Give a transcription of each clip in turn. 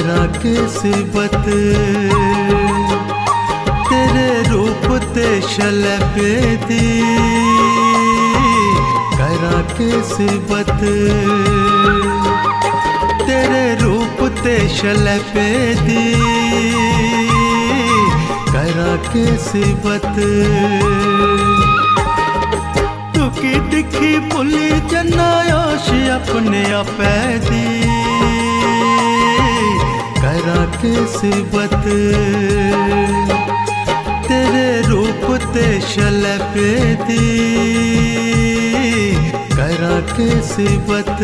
करा के सिबत तेरे रूप ते शलबे दी, करा के सिबत तेरे रूप ते शलबे दी, करा के सिबत तुकी दिखी भुली जनायोश अपने आपै दी, करा के सिबत तेरे रूप ते शलबे दी, करा के सिबत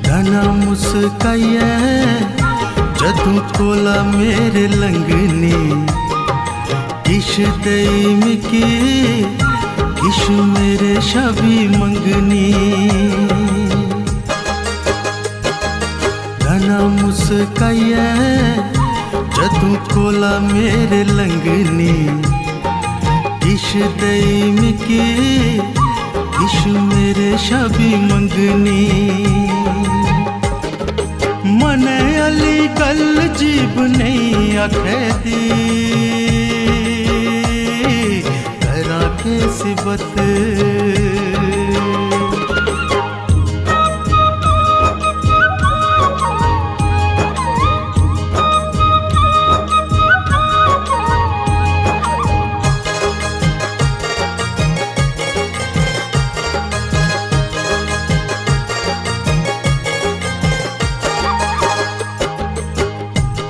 घना मुस्काइए जदू कोला मेरे लंगनी, किश दई मिकी किश मेरे शबी मंगनी। घना मुस्काइए जदू कोला मेरे लंगनी, किश दई मिकी किश मेरे शबी मंगनी। मने अली गल जीब नहीं आखे दी, करा के सिबत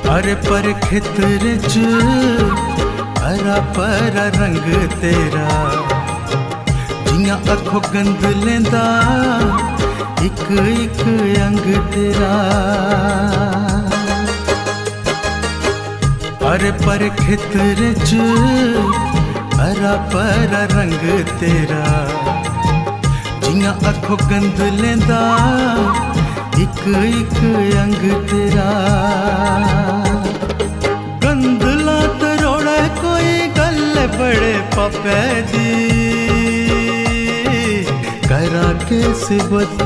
अरे पर खेतर च हरा परा रंग तेरा, जियां अखों गंद लेंदा इक इक अंग तेरा। अरे पर खेतर च हरा परा रंग तेरा, जियां अखों गंद लेंदा इक इक अंग तेरा। गंदला तरोड़ा कोई गल बड़े पापे दी, करा के सिबत